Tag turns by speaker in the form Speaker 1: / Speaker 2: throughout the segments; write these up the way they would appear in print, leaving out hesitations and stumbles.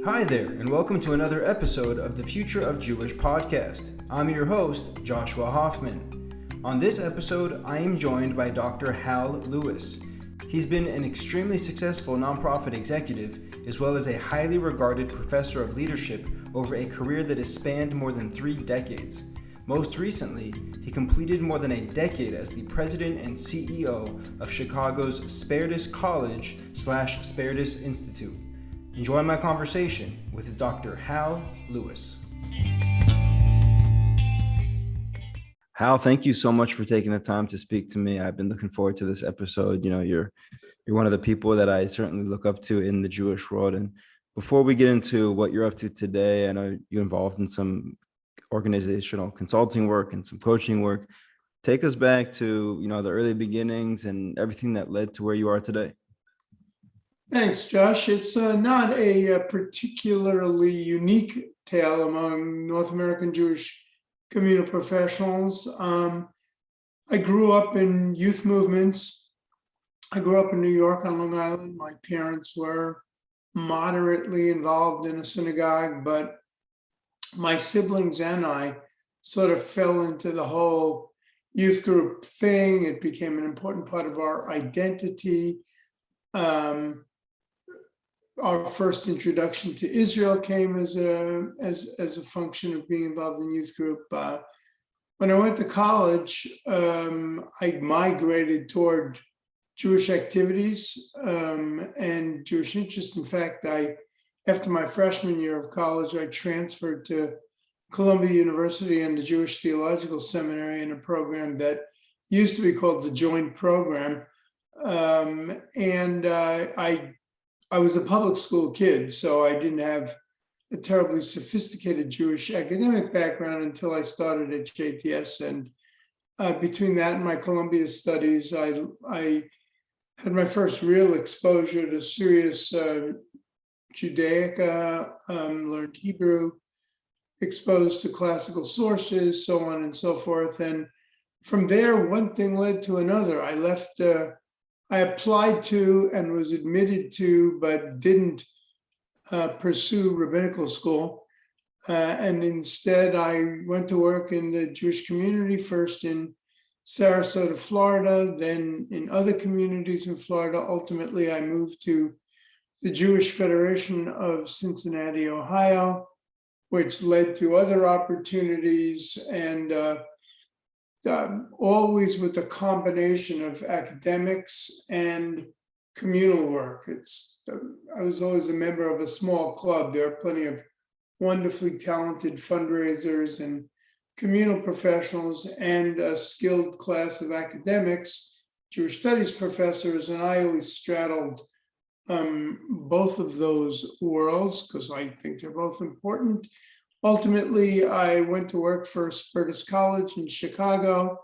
Speaker 1: Hi there, and welcome to another episode of the Future of Jewish podcast. I'm your host, Joshua Hoffman. On this episode, I am joined by Dr. Hal Lewis. He's been an extremely successful nonprofit executive, as well as a highly regarded professor of leadership over a career that has spanned more than 3 decades. Most recently, he completed more than a decade as the president and CEO of Chicago's Spertus College/Spertus Institute. Enjoy my conversation with Dr. Hal Lewis. Hal, thank you so much for taking the time to speak to me. I've been looking forward to this episode. You know, you're one of the people that I certainly look up to in the Jewish world. And before we get into what you're up to today, I know you're involved in some organizational consulting work and some coaching work. Take us back to, the early beginnings and everything that led to where you are today.
Speaker 2: Thanks, Josh. It's not a particularly unique tale among North American Jewish communal professionals. I grew up in youth movements. I grew up in New York on Long Island. My parents were moderately involved in a synagogue, but my siblings and I sort of fell into the whole youth group thing. It became an important part of our identity. Our first introduction to Israel came as a function of being involved in youth group. When I went to college, I migrated toward Jewish activities and Jewish interests. In fact, after my freshman year of college, I transferred to Columbia University and the Jewish Theological Seminary in a program that used to be called the Joint Program. I was a public school kid, so I didn't have a terribly sophisticated Jewish academic background until I started at JTS. And between that and my Columbia studies, I had my first real exposure to serious Judaica, learned Hebrew, exposed to classical sources, so on and so forth. And from there, one thing led to another. I applied to and was admitted to, but didn't pursue rabbinical school. And instead, I went to work in the Jewish community, first in Sarasota, Florida, then in other communities in Florida. Ultimately, I moved to the Jewish Federation of Cincinnati, Ohio, which led to other opportunities, and always with a combination of academics and communal work. I was always a member of a small club. There are plenty of wonderfully talented fundraisers and communal professionals and a skilled class of academics, Jewish studies professors, and I always straddled both of those worlds because I think they're both important. Ultimately, I went to work for Spertus College in Chicago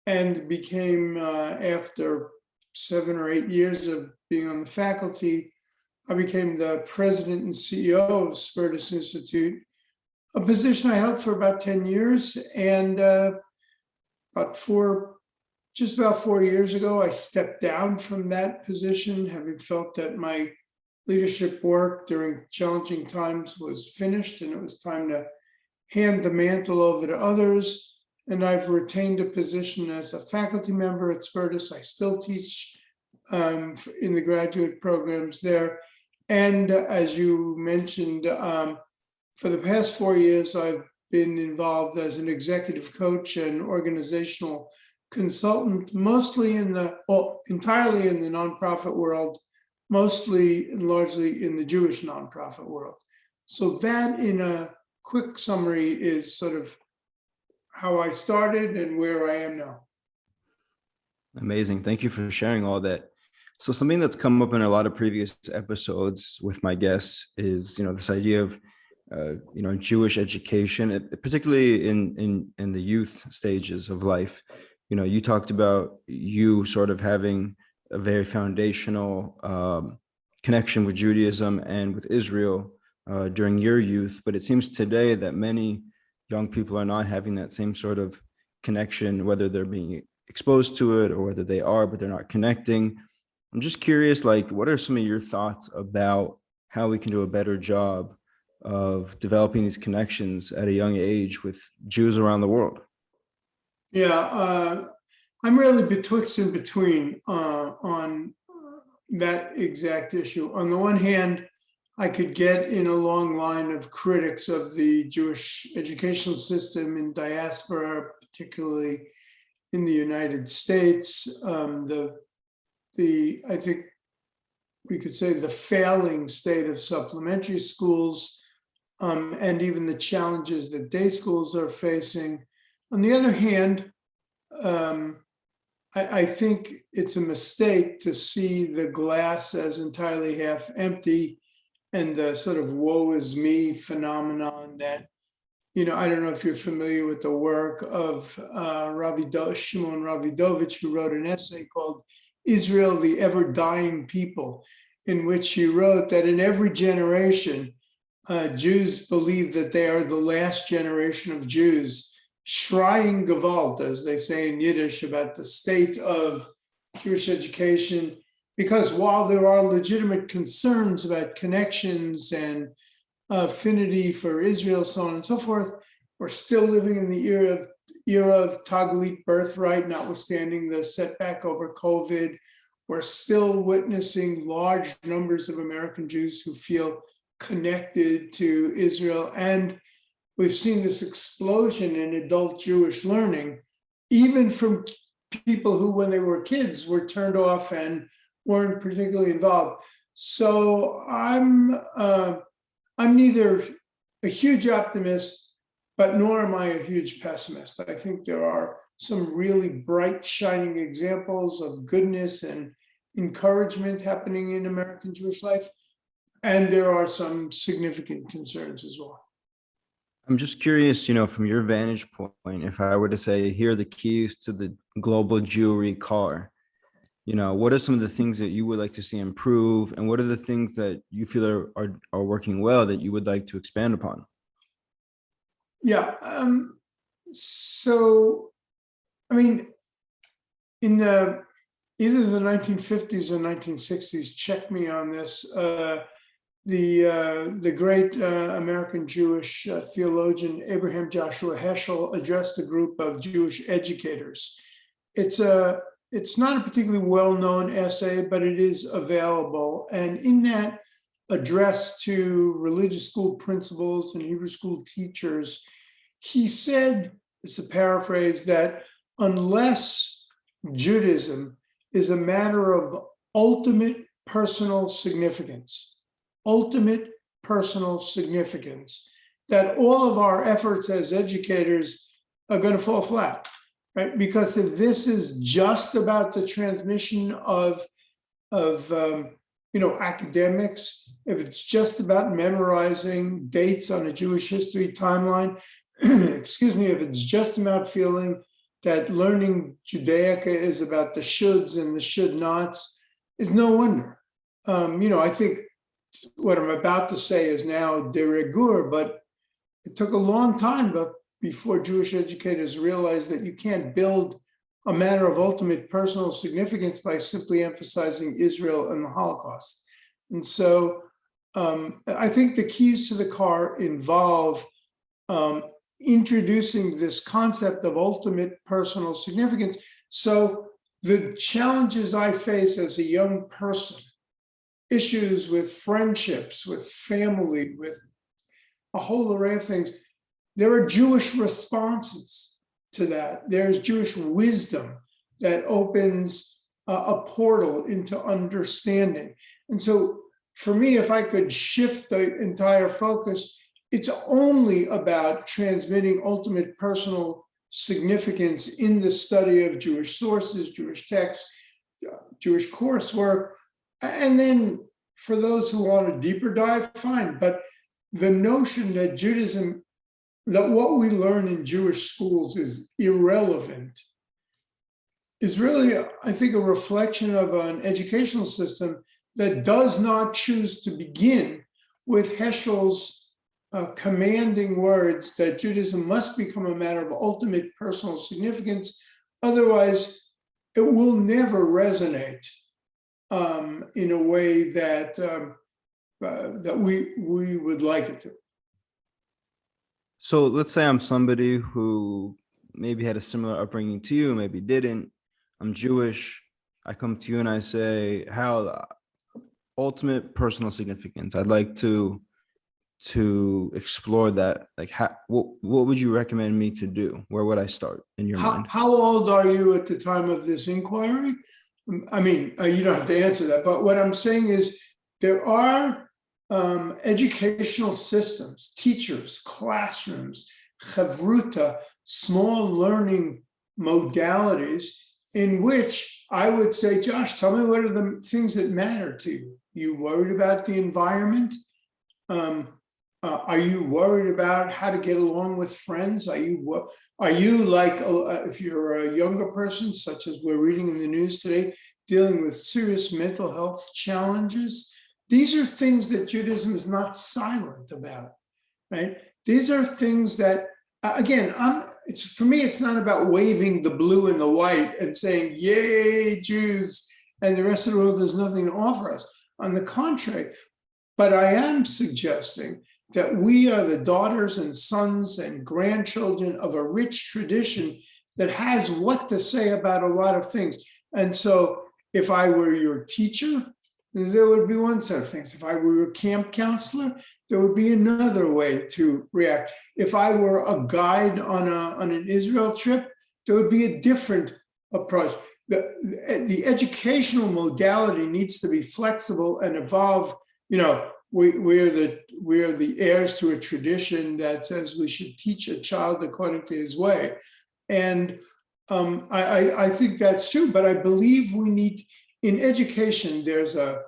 Speaker 2: and became, after 7 or 8 years of being on the faculty, I became the president and CEO of Spertus Institute, a position I held for about 10 years. And just about 4 years ago, I stepped down from that position, having felt that my leadership work during challenging times was finished and it was time to hand the mantle over to others. And I've retained a position as a faculty member at Spertus. I still teach in the graduate programs there. And as you mentioned, for the past 4 years, I've been involved as an executive coach and organizational consultant, entirely in the nonprofit world, mostly and largely in the Jewish nonprofit world. So that, in a quick summary, is sort of how I started and where I am now.
Speaker 1: Amazing. Thank you for sharing all that. So something that's come up in a lot of previous episodes with my guests is, this idea of, Jewish education, particularly in the youth stages of life. You talked about you sort of having a very foundational connection with Judaism and with Israel during your youth, but it seems today that many young people are not having that same sort of connection, whether they're being exposed to it or whether they are, but they're not connecting. I'm just curious, what are some of your thoughts about how we can do a better job of developing these connections at a young age with Jews around the world?
Speaker 2: Yeah, I'm really betwixt and between on that exact issue. On the one hand, I could get in a long line of critics of the Jewish educational system in diaspora, particularly in the United States. I think we could say the failing state of supplementary schools, and even the challenges that day schools are facing. On the other hand, I think it's a mistake to see the glass as entirely half empty, and the sort of woe is me phenomenon that, I don't know if you're familiar with the work of Shimon Ravidovich, who wrote an essay called Israel, the Ever Dying People, in which he wrote that in every generation, Jews believe that they are the last generation of Jews, schreien Gewalt, as they say in Yiddish, about the state of Jewish education, because while there are legitimate concerns about connections and affinity for Israel, so on and so forth, we're still living in the era of Taglit birthright, notwithstanding the setback over COVID. We're still witnessing large numbers of American Jews who feel connected to Israel. And we've seen this explosion in adult Jewish learning, even from people who, when they were kids, were turned off and weren't particularly involved. So I'm neither a huge optimist, but nor am I a huge pessimist. I think there are some really bright, shining examples of goodness and encouragement happening in American Jewish life. And there are some significant concerns as well.
Speaker 1: I'm just curious, from your vantage point, if I were to say, here are the keys to the global Jewry car, what are some of the things that you would like to see improve? And what are the things that you feel are working well that you would like to expand upon?
Speaker 2: Yeah. So, in either the 1950s or 1960s, check me on this, the great American Jewish theologian Abraham Joshua Heschel addressed a group of Jewish educators. It's not a particularly well-known essay, but it is available. And in that address to religious school principals and Hebrew school teachers, he said, it's a paraphrase, that unless Judaism is a matter of ultimate personal significance, that all of our efforts as educators are going to fall flat, right? Because if this is just about the transmission of academics, if it's just about memorizing dates on a Jewish history timeline, if it's just about feeling that learning Judaica is about the shoulds and the should nots, is no wonder. I think what I'm about to say is now de rigueur, but it took a long time before Jewish educators realized that you can't build a matter of ultimate personal significance by simply emphasizing Israel and the Holocaust. And so I think the keys to the car involve introducing this concept of ultimate personal significance. So the challenges I face as a young person, issues with friendships, with family, with a whole array of things, there are Jewish responses to that. There's Jewish wisdom that opens a portal into understanding. And so for me, if I could shift the entire focus, it's only about transmitting ultimate personal significance in the study of Jewish sources, Jewish texts, Jewish coursework. And then for those who want a deeper dive, fine. But the notion that Judaism, that what we learn in Jewish schools is irrelevant, is really, I think, a reflection of an educational system that does not choose to begin with Heschel's commanding words that Judaism must become a matter of ultimate personal significance. Otherwise, it will never resonate in a way that that we would like it to.
Speaker 1: So let's say I'm somebody who maybe had a similar upbringing to you, maybe didn't. I'm Jewish. I come to you and I say, Hal, ultimate personal significance. I'd like to explore that. Like, what would you recommend me to do? Where would I start in your mind?
Speaker 2: How old are you at the time of this inquiry? I mean, you don't have to answer that, but what I'm saying is there are educational systems, teachers, classrooms, chavruta, small learning modalities in which I would say, Josh, tell me what are the things that matter to you? You worried about the environment? Are you worried about how to get along with friends? Are you like, if you're a younger person, such as we're reading in the news today, dealing with serious mental health challenges? These are things that Judaism is not silent about, right? These are things that, again, for me, it's not about waving the blue and the white and saying, yay, Jews, and the rest of the world has nothing to offer us. On the contrary, but I am suggesting that we are the daughters and sons and grandchildren of a rich tradition that has what to say about a lot of things. And so if I were your teacher, there would be one set of things. If I were your camp counselor, there would be another way to react. If I were a guide on an Israel trip, there would be a different approach. The educational modality needs to be flexible and evolve. You know, we're the heirs to a tradition that says we should teach a child according to his way, and I think that's true. But I believe we need, in education, there's a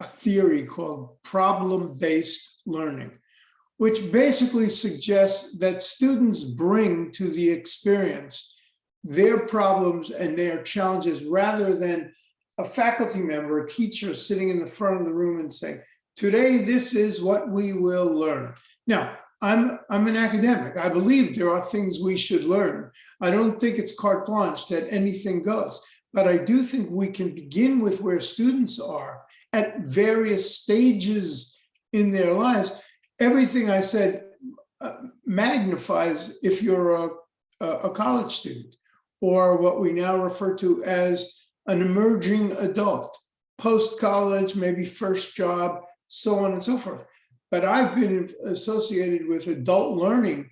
Speaker 2: theory called problem-based learning, which basically suggests that students bring to the experience their problems and their challenges, rather than a faculty member, a teacher sitting in the front of the room and saying, today, this is what we will learn. Now, I'm an academic. I believe there are things we should learn. I don't think it's carte blanche that anything goes, but I do think we can begin with where students are at various stages in their lives. Everything I said magnifies if you're a college student, or what we now refer to as an emerging adult, post-college, maybe first job, so on and so forth. But I've been associated with adult learning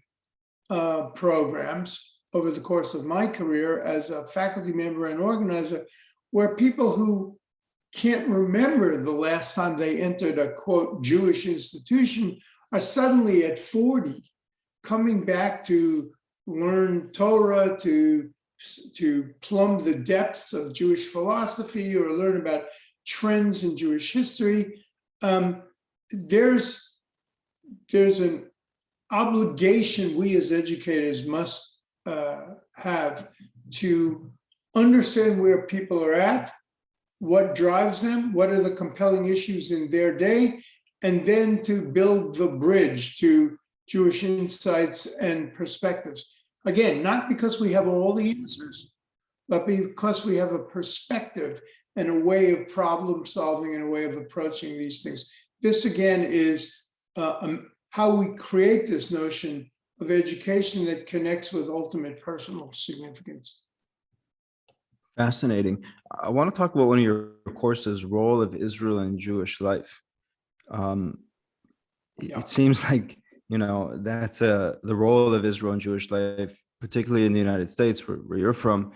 Speaker 2: programs over the course of my career as a faculty member and organizer, where people who can't remember the last time they entered a, quote, Jewish institution are suddenly at 40 coming back to learn Torah, to plumb the depths of Jewish philosophy or learn about trends in Jewish history. There's an obligation we as educators must have to understand where people are at, what drives them, what are the compelling issues in their day, and then to build the bridge to Jewish insights and perspectives. Again, not because we have all the answers, but because we have a perspective and a way of problem solving and a way of approaching these things. This, again, is how we create this notion of education that connects with ultimate personal significance.
Speaker 1: Fascinating. I want to talk about one of your courses, Role of Israel in Jewish Life. It seems like, that's the role of Israel in Jewish life, particularly in the United States, where you're from.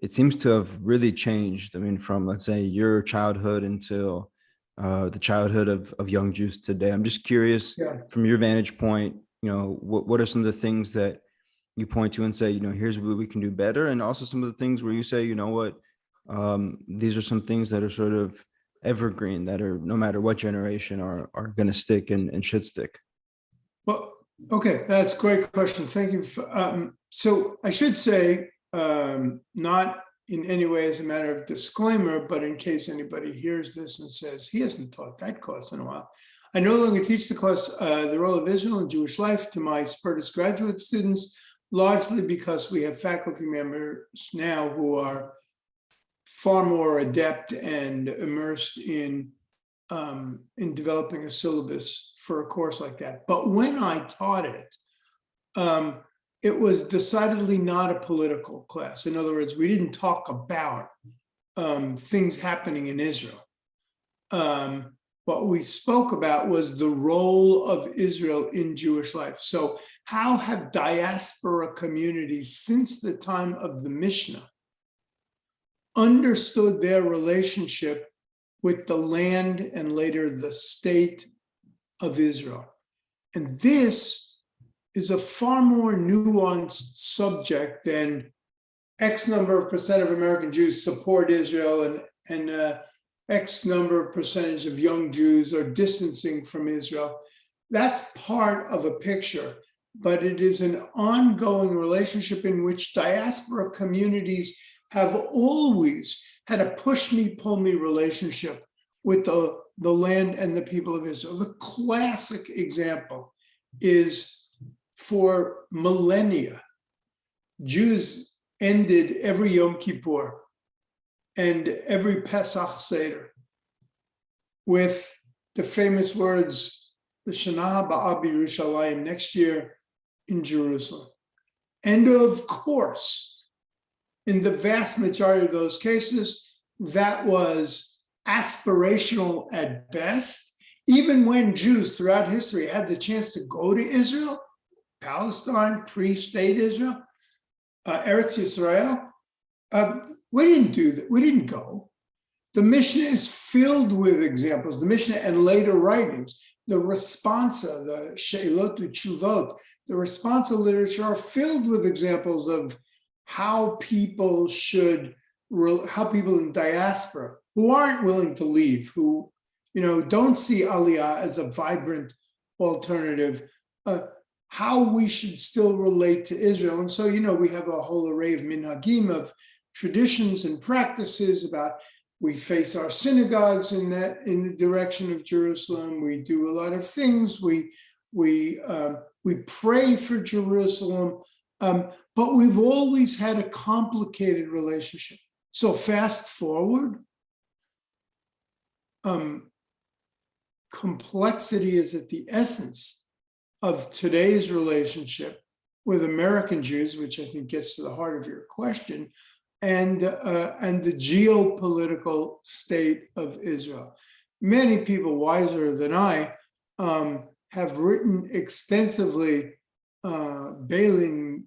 Speaker 1: It seems to have really changed. I mean, from, let's say, your childhood until the childhood of young Jews today. I'm just curious, from your vantage point, what are some of the things that you point to and say, here's what we can do better, and also some of the things where you say, these are some things that are sort of evergreen, that are, no matter what generation, are going to stick and should stick.
Speaker 2: Well, okay, that's a great question. Thank you. So I should say, not in any way as a matter of disclaimer, but in case anybody hears this and says, he hasn't taught that course in a while. I no longer teach the course, The Role of Israel in Jewish Life, to my Spertus graduate students, largely because we have faculty members now who are far more adept and immersed in developing a syllabus for a course like that. But when I taught it, it was decidedly not a political class. In other words, we didn't talk about things happening in Israel. What we spoke about was the role of Israel in Jewish life. So how have diaspora communities since the time of the Mishnah understood their relationship with the land and later the state of Israel? And this is a far more nuanced subject than X number of percent of American Jews support Israel and X number of percentage of young Jews are distancing from Israel. That's part of a picture, but it is an ongoing relationship in which diaspora communities have always had a push me, pull me relationship with the land and the people of Israel. The classic example is for millennia, Jews ended every Yom Kippur and every Pesach Seder with the famous words, L'shana haba b'Yerushalayim, next year in Jerusalem. And of course, in the vast majority of those cases, that was aspirational at best. Even when Jews throughout history had the chance to go to Israel, Palestine, pre-state Israel, Eretz Yisrael, we didn't do that. We didn't go. The Mishnah is filled with examples. The Mishnah and later writings, the responsa, the she'elot u'tshuvot, the responsa literature are filled with examples of how people in diaspora who aren't willing to leave, who don't see Aliyah as a vibrant alternative, how we should still relate to Israel. And so, we have a whole array of minhagim, of traditions and practices about we face our synagogues in the direction of Jerusalem. We do a lot of things. We pray for Jerusalem, but we've always had a complicated relationship. So fast forward, complexity is at the essence of today's relationship with American Jews, which I think gets to the heart of your question, and the geopolitical state of Israel. Many people wiser than I have written extensively, Balin,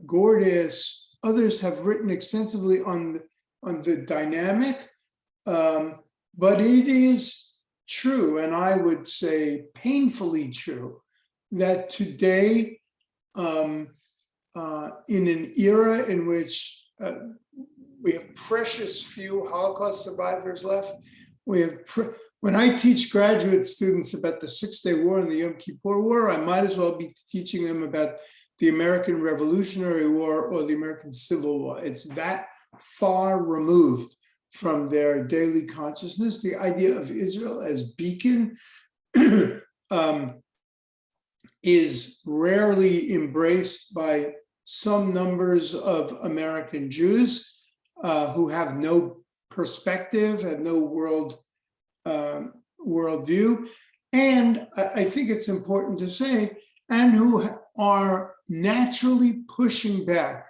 Speaker 2: Gordas, others have written extensively on the dynamic, but it is true, and I would say painfully true, that today, in an era in which we have precious few Holocaust survivors left, when I teach graduate students about the Six-Day War and the Yom Kippur War, I might as well be teaching them about the American Revolutionary War or the American Civil War. It's that far removed from their daily consciousness. The idea of Israel as beacon is rarely embraced by some numbers of American Jews who have no perspective, have no worldview. And I think it's important to say, and who are naturally pushing back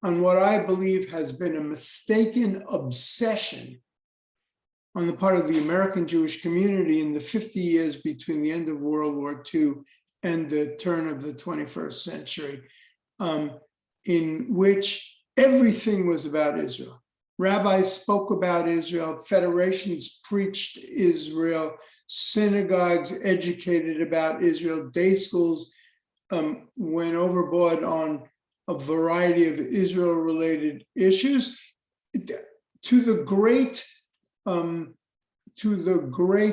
Speaker 2: on what I believe has been a mistaken obsession on the part of the American Jewish community in the 50 years between the end of World War II and the turn of the 21st century, in which everything was about Israel. Rabbis spoke about Israel, federations preached Israel, synagogues educated about Israel, day schools went overboard on a variety of Israel-related issues, to the great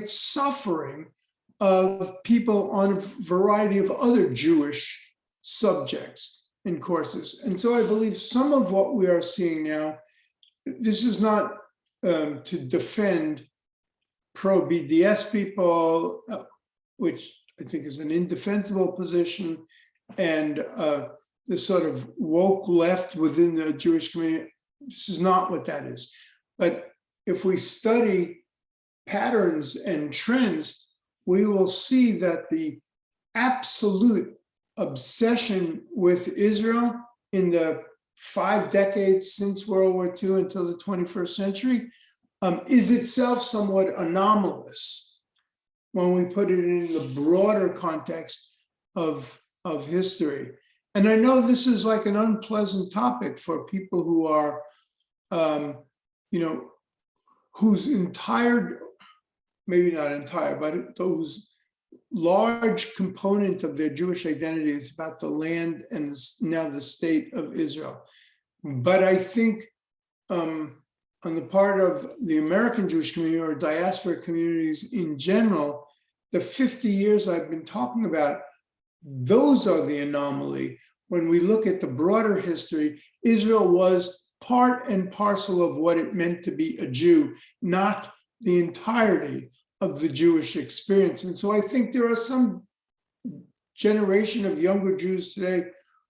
Speaker 2: suffering of people on a variety of other Jewish subjects and courses. And so I believe some of what we are seeing now, this is not to defend pro-BDS people, which I think is an indefensible position, and the sort of woke left within the Jewish community. This is not what that is. But if we study patterns and trends, we will see that the absolute obsession with Israel in the 5 decades since World War II until the 21st century is itself somewhat anomalous when we put it in the broader context of history. And I know this is like an unpleasant topic for people who are, whose entire, maybe not entire, but those large component of their Jewish identity is about the land and now the state of Israel. But I think on the part of the American Jewish community or diaspora communities in general, the 50 years I've been talking about, those are the anomaly. When we look at the broader history, Israel was part and parcel of what it meant to be a Jew, not the entirety of the Jewish experience. And so I think there are some generation of younger Jews today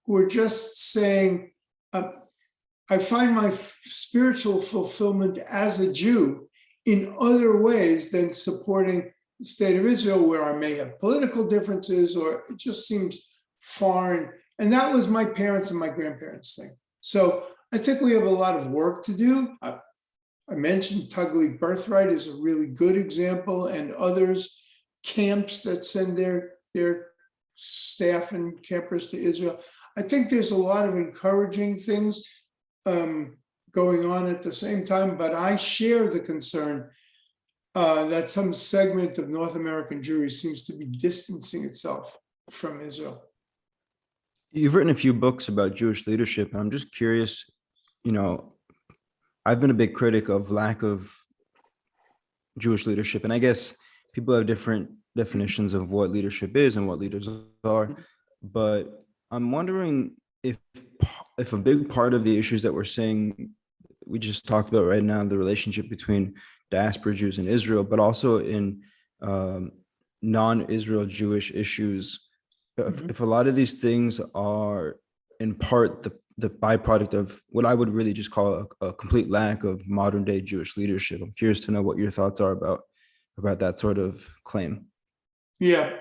Speaker 2: who are just saying, I find my spiritual fulfillment as a Jew in other ways than supporting the state of Israel, where I may have political differences or it just seems foreign. And that was my parents' and my grandparents' thing. So I think we have a lot of work to do. I mentioned Tugly Birthright is a really good example, and others, camps that send their staff and campers to Israel. I think there's a lot of encouraging things going on at the same time, but I share the concern that some segment of North American Jewry seems to be distancing itself from Israel.
Speaker 1: You've written a few books about Jewish leadership, and I'm just curious, I've been a big critic of lack of Jewish leadership, and I guess people have different definitions of what leadership is and what leaders are, but I'm wondering if a big part of the issues that we're seeing, we just talked about right now, the relationship between diaspora Jews in Israel, but also in non-Israel Jewish issues, if a lot of these things are in part the byproduct of what I would really just call a complete lack of modern day Jewish leadership. I'm curious to know what your thoughts are about that sort of claim.
Speaker 2: Yeah.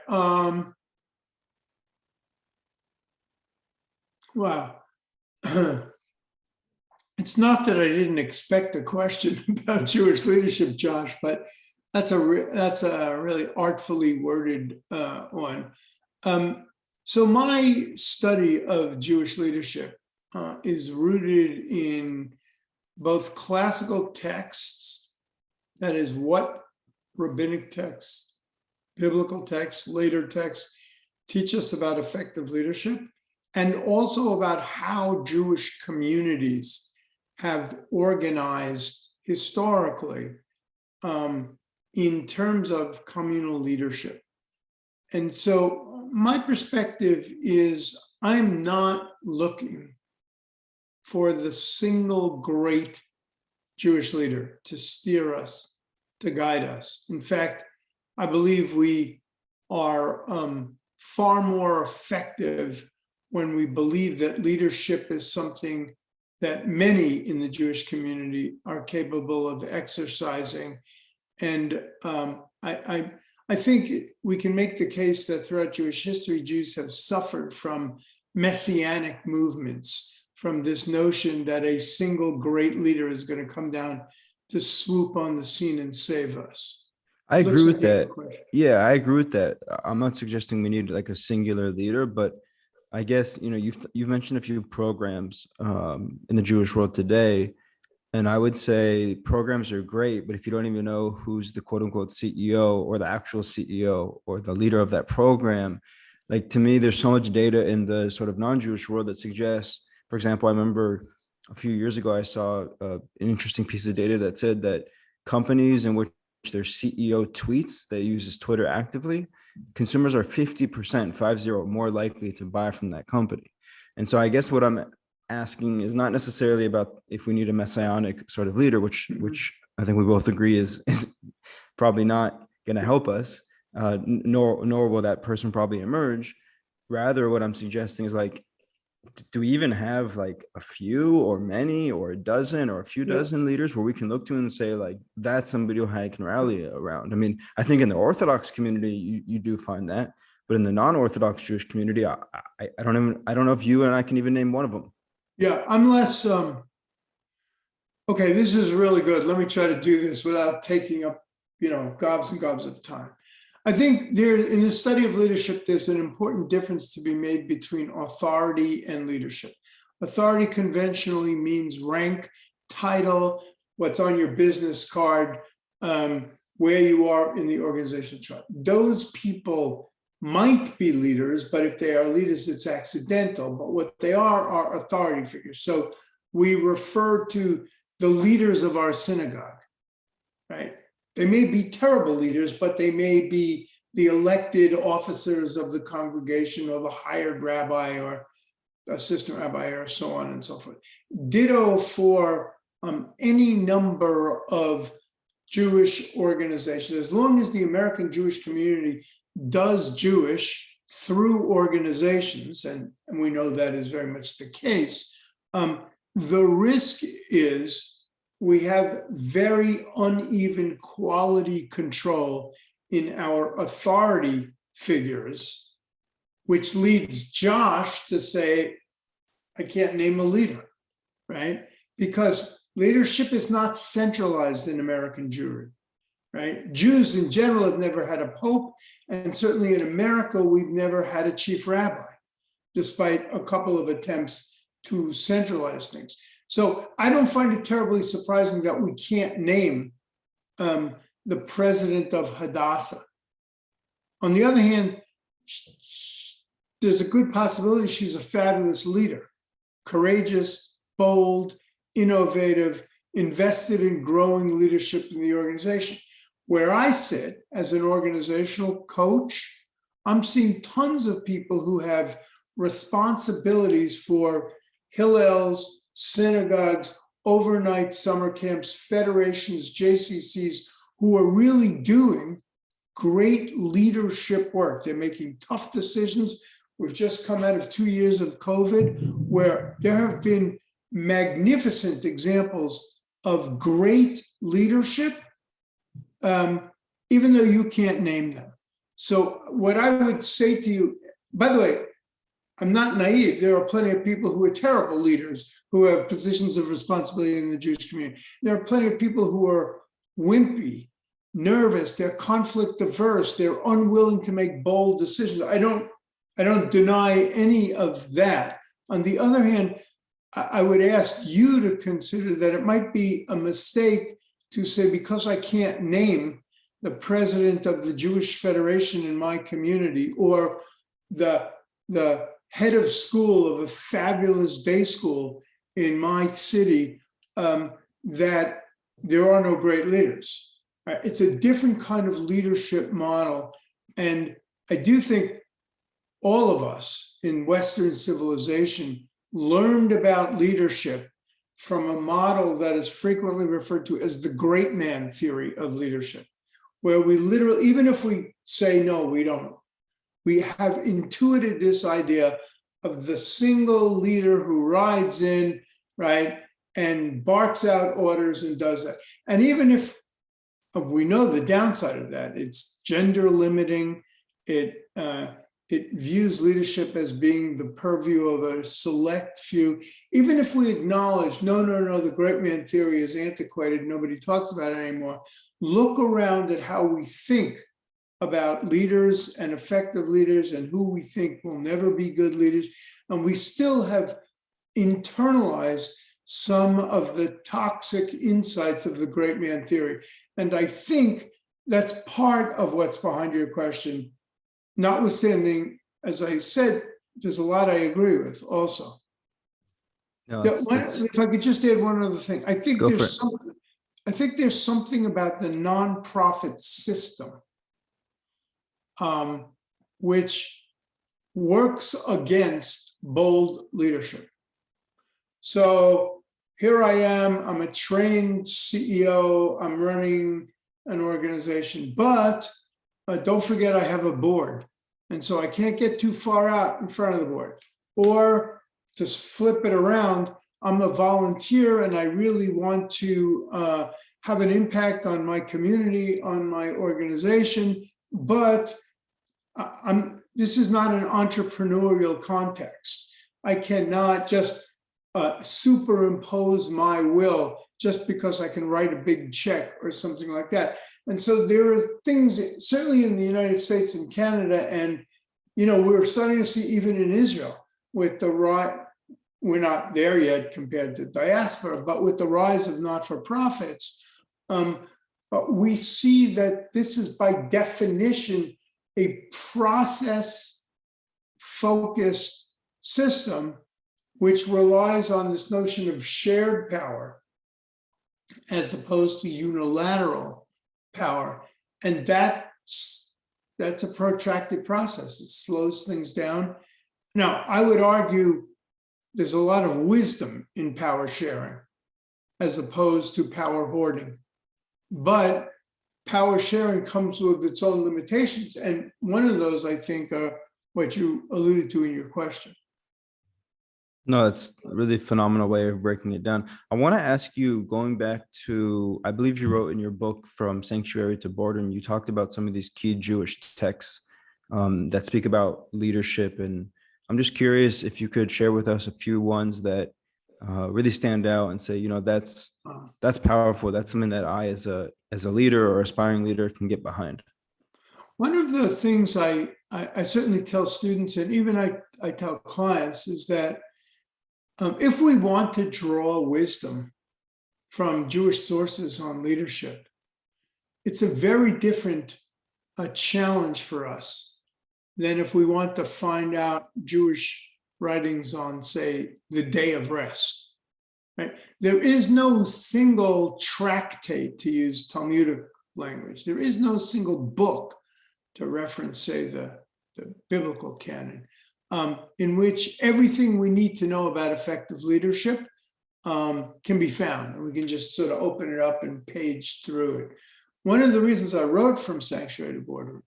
Speaker 2: Wow. It's not that I didn't expect a question about Jewish leadership, Josh, but that's a really artfully worded one. So my study of Jewish leadership is rooted in both classical texts, that is what rabbinic texts, biblical texts, later texts teach us about effective leadership, and also about how Jewish communities have organized historically in terms of communal leadership. And so my perspective is I'm not looking for the single great Jewish leader to steer us, to guide us. In fact, I believe we are far more effective when we believe that leadership is something that many in the Jewish community are capable of exercising. And I think we can make the case that throughout Jewish history, Jews have suffered from messianic movements, from this notion that a single great leader is going to come down to swoop on the scene and save us.
Speaker 1: I agree with that. Yeah, I agree with that. I'm not suggesting we need like a singular leader, but I guess, you've mentioned a few programs in the Jewish world today, and I would say programs are great, but if you don't even know who's the quote unquote CEO or the actual CEO or the leader of that program, like to me, there's so much data in the sort of non-Jewish world that suggests, for example, I remember a few years ago, I saw an interesting piece of data that said that companies in which their CEO tweets, they uses Twitter actively, consumers are 50% more likely to buy from that company. And so I guess what I'm asking is not necessarily about if we need a messianic sort of leader, which I think we both agree is probably not going to help us, nor will that person probably emerge. Rather, what I'm suggesting is like, do we even have like a few or many or a dozen or a few dozen leaders where we can look to and say like, that's somebody who I can rally around? I mean, I think in the Orthodox community, you do find that, But in the non-Orthodox Jewish community, I don't know if you and I can even name one of them.
Speaker 2: Yeah, I'm less, okay, this is really good. Let me try to do this without taking up, gobs and gobs of time. I think in the study of leadership, there's an important difference to be made between authority and leadership. Authority conventionally means rank, title, what's on your business card, where you are in the organizational chart. Those people might be leaders, but if they are leaders, it's accidental. But what they are authority figures. So we refer to the leaders of our synagogue, right? They may be terrible leaders, but they may be the elected officers of the congregation or the hired rabbi or assistant rabbi or so on and so forth. Ditto for any number of Jewish organizations. As long as the American Jewish community does Jewish through organizations, and we know that is very much the case, the risk is we have very uneven quality control in our authority figures, which leads Josh to say, I can't name a leader, right? Because leadership is not centralized in American Jewry, right? Jews in general have never had a pope, and certainly in America, we've never had a chief rabbi, despite a couple of attempts to centralize things. So I don't find it terribly surprising that we can't name the president of Hadassah. On the other hand, there's a good possibility she's a fabulous leader, courageous, bold, innovative, invested in growing leadership in the organization. Where I sit as an organizational coach, I'm seeing tons of people who have responsibilities for Hillels, synagogues, overnight summer camps, federations, JCCs, who are really doing great leadership work. They're making tough decisions. We've just come out of 2 years of COVID, where there have been magnificent examples of great leadership, even though you can't name them. So what I would say to you, by the way, I'm not naive. There are plenty of people who are terrible leaders who have positions of responsibility in the Jewish community. There are plenty of people who are wimpy, nervous, they're conflict averse, they're unwilling to make bold decisions. I don't deny any of that. On the other hand, I would ask you to consider that it might be a mistake to say, because I can't name the president of the Jewish Federation in my community or the head of school of a fabulous day school in my city, that there are no great leaders. It's a different kind of leadership model. And I do think all of us in Western civilization learned about leadership from a model that is frequently referred to as the great man theory of leadership, where we literally, even if we say, no, we don't, we have intuited this idea of the single leader who rides in, right, and barks out orders and does that. And even if we know the downside of that, it's gender limiting, it views leadership as being the purview of a select few. Even if we acknowledge, no, the great man theory is antiquated, nobody talks about it anymore, look around at how we think about leaders and effective leaders and who we think will never be good leaders. And we still have internalized some of the toxic insights of the great man theory. And I think that's part of what's behind your question. Notwithstanding, as I said, there's a lot I agree with also.
Speaker 1: No,
Speaker 2: if I could just add one other thing, I think there's something about the nonprofit system which works against bold leadership. So here I am, I'm a trained CEO, I'm running an organization, but don't forget I have a board. And so I can't get too far out in front of the board. Or to flip it around, I'm a volunteer and I really want to have an impact on my community, on my organization, but this is not an entrepreneurial context. I cannot just superimpose my will just because I can write a big check or something like that. And so there are things, certainly in the United States and Canada, and we're starting to see even in Israel with the rise. We're not there yet compared to diaspora, but with the rise of not-for-profits, we see that this is by definition a process-focused system which relies on this notion of shared power as opposed to unilateral power. And that's a protracted process. It slows things down. Now, I would argue there's a lot of wisdom in power sharing as opposed to power hoarding. But power sharing comes with its own limitations. And one of those, I think, are what you alluded to in your question.
Speaker 1: No, it's a really phenomenal way of breaking it down. I want to ask you, going back to, I believe you wrote in your book From Sanctuary to Boredom, you talked about some of these key Jewish texts that speak about leadership. And I'm just curious if you could share with us a few ones that really stand out and say, that's powerful. That's something that I, as a leader or aspiring leader, can get behind.
Speaker 2: One of the things I certainly tell students, and even I tell clients, is that if we want to draw wisdom from Jewish sources on leadership, it's a very different challenge for us than if we want to find out Jewish writings on, say, the day of rest. Right? There is no single tractate, to use Talmudic language. There is no single book to reference, say, the biblical canon, in which everything we need to know about effective leadership can be found. And we can just sort of open it up and page through it. One of the reasons I wrote From Sanctuary to Boredom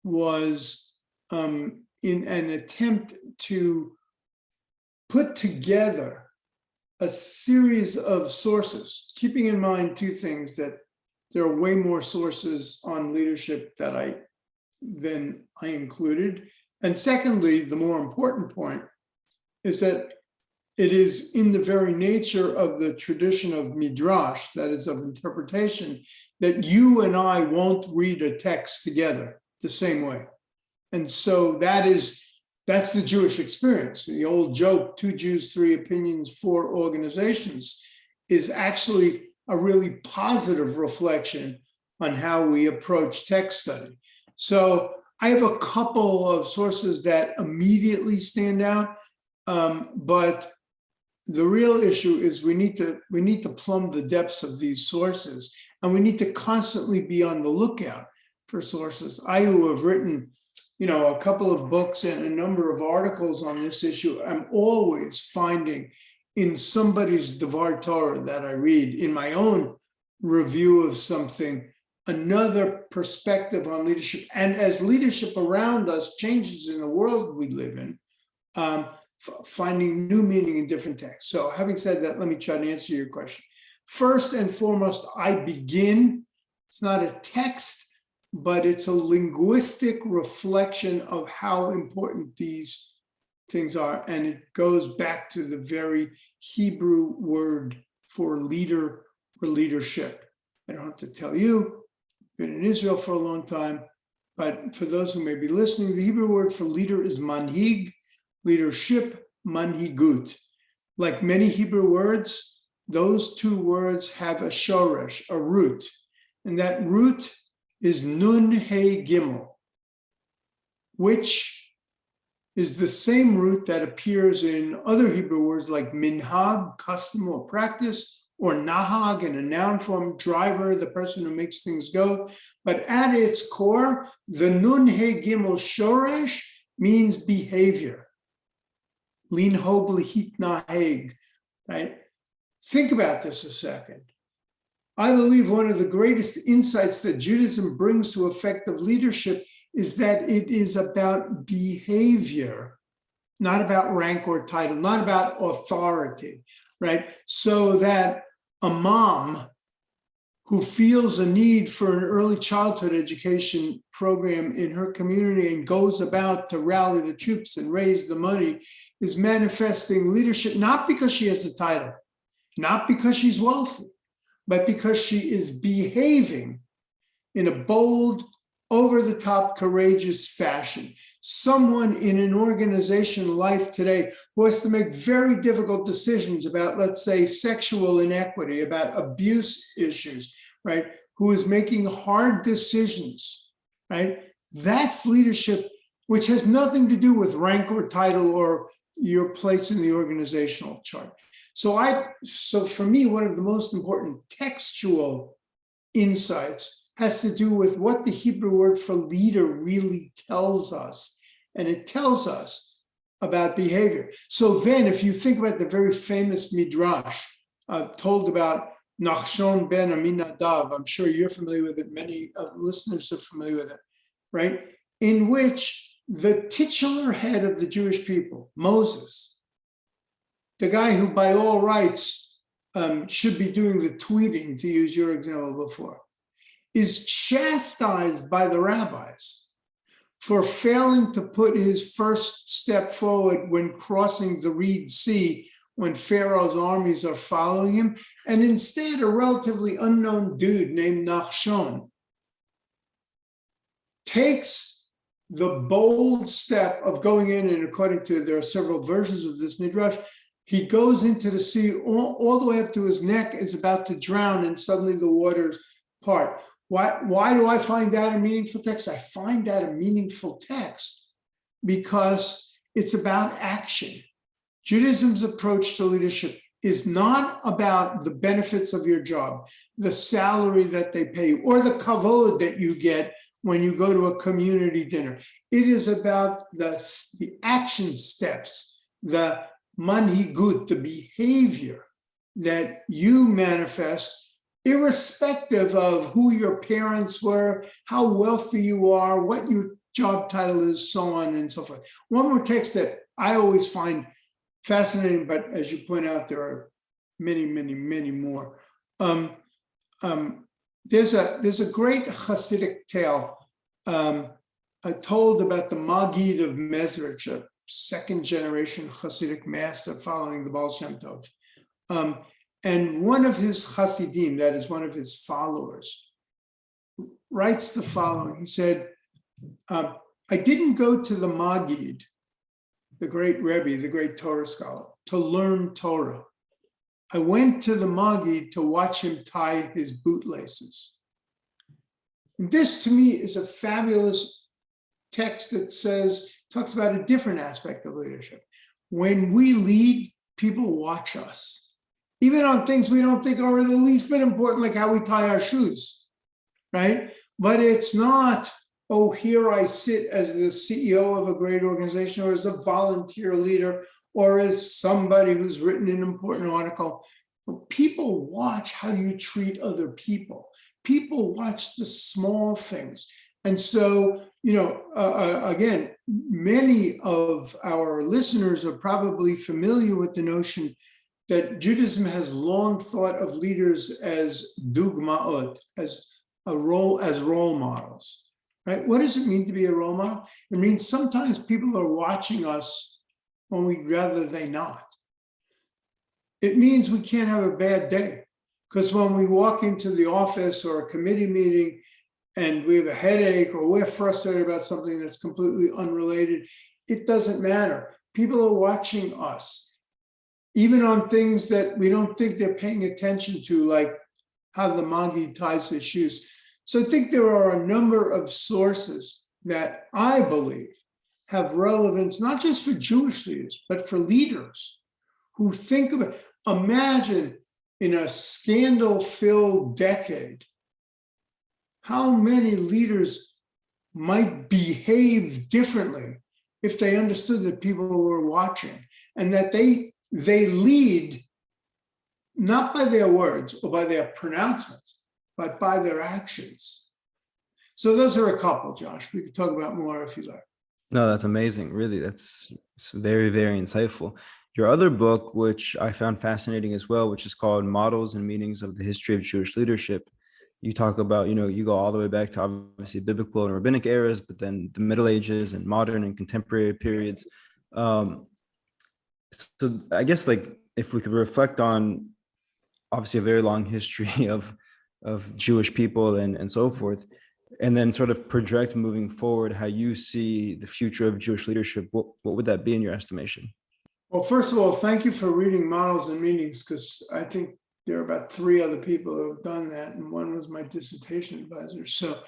Speaker 2: was in an attempt to put together a series of sources, keeping in mind two things: that there are way more sources on leadership than I included. And secondly, the more important point is that it is in the very nature of the tradition of midrash, that is, of interpretation, that you and I won't read a text together the same way. And so that's the Jewish experience. The old joke, 2 Jews, 3 opinions, 4 organizations, is actually a really positive reflection on how we approach text study. So I have a couple of sources that immediately stand out, but the real issue is we need to plumb the depths of these sources, and we need to constantly be on the lookout for sources. I, who have written, a couple of books and a number of articles on this issue, I'm always finding in somebody's Devar Torah that I read, in my own review of something, another perspective on leadership. And as leadership around us changes in the world we live in, finding new meaning in different texts. So having said that, let me try to answer your question. First and foremost, I begin, it's not a text, but it's a linguistic reflection of how important these things are. And it goes back to the very Hebrew word for leader or leadership. I don't have to tell you, I've been in Israel for a long time, but for those who may be listening, the Hebrew word for leader is manhig, leadership, manhigut. Like many Hebrew words, those 2 words have a shoresh, a root, and that root is nun he gimel, which is the same root that appears in other Hebrew words like minhag, custom or practice, or nahag in a noun form, driver, the person who makes things go. But at its core, the nun he gimel shoresh means behavior. Linhog lihitnaheg, right? Think about this a second. I believe one of the greatest insights that Judaism brings to effective leadership is that it is about behavior, not about rank or title, not about authority, right? So that a mom who feels a need for an early childhood education program in her community and goes about to rally the troops and raise the money, is manifesting leadership, not because she has a title, not because she's wealthy, but because she is behaving in a bold, over-the-top, courageous fashion. Someone in an organization life today who has to make very difficult decisions about, let's say, sexual inequity, about abuse issues, right? Who is making hard decisions, right? That's leadership, which has nothing to do with rank or title or your place in the organizational chart. So for me, one of the most important textual insights has to do with what the Hebrew word for leader really tells us. And it tells us about behavior. So then if you think about the very famous midrash told about Nachshon ben Aminadav, I'm sure you're familiar with it, many listeners are familiar with it, right? In which the titular head of the Jewish people, Moses, the guy who by all rights should be doing the tweeting, to use your example before, is chastised by the rabbis for failing to put his first step forward when crossing the Reed Sea, when Pharaoh's armies are following him, and instead a relatively unknown dude named Nachshon takes the bold step of going in, and according to, there are several versions of this midrash, he goes into the sea all the way up to his neck, is about to drown, and suddenly the waters part. Why do I find that a meaningful text? I find that a meaningful text because it's about action. Judaism's approach to leadership is not about the benefits of your job, the salary that they pay you, or the kavod that you get when you go to a community dinner. It is about the action steps, the manhigut, the behavior that you manifest, irrespective of who your parents were, how wealthy you are, what your job title is, so on and so forth. One more text that I always find fascinating, but as you point out, there are many, many, many more. There's a great Hasidic tale told about the Maggid of Mezrich, a second generation Hasidic master following the Baal Shem Tov. And one of his Hasidim, that is one of his followers, writes the following. He said, I didn't go to the Maggid, the great Rebbe, the great Torah scholar, to learn Torah. I went to the Maggid to watch him tie his bootlaces. This to me is a fabulous text that talks about a different aspect of leadership. When we lead, people watch us. Even on things we don't think are the least bit important, like how we tie our shoes, right? But it's not, oh, here I sit as the CEO of a great organization, or as a volunteer leader, or as somebody who's written an important article. People watch how you treat other people. People watch the small things. And so, again, many of our listeners are probably familiar with the notion that Judaism has long thought of leaders as dugmaot, as role models, right? What does it mean to be a role model? It means sometimes people are watching us when we'd rather they not. It means we can't have a bad day, because when we walk into the office or a committee meeting and we have a headache or we're frustrated about something that's completely unrelated, it doesn't matter. People are watching us, even on things that we don't think they're paying attention to, like how the Maggid ties his shoes. So I think there are a number of sources that I believe have relevance, not just for Jewish leaders, but for leaders who think about, imagine in a scandal-filled decade, how many leaders might behave differently if they understood that people were watching, and that they lead not by their words or by their pronouncements, but by their actions. So those are a couple, Josh. We could talk about more if you like.
Speaker 1: No, that's amazing. Really, it's very, very insightful. Your other book, which I found fascinating as well, which is called Models and Meanings of the History of Jewish Leadership, you talk about, you go all the way back to obviously biblical and rabbinic eras, but then the Middle Ages and modern and contemporary periods. So I guess like if we could reflect on obviously a very long history of Jewish people and so forth, and then sort of project moving forward how you see the future of Jewish leadership, what would that be in your estimation?
Speaker 2: Well, first of all, thank you for reading Models and Meanings, because I think there are about 3 other people who have done that, and one was my dissertation advisor. So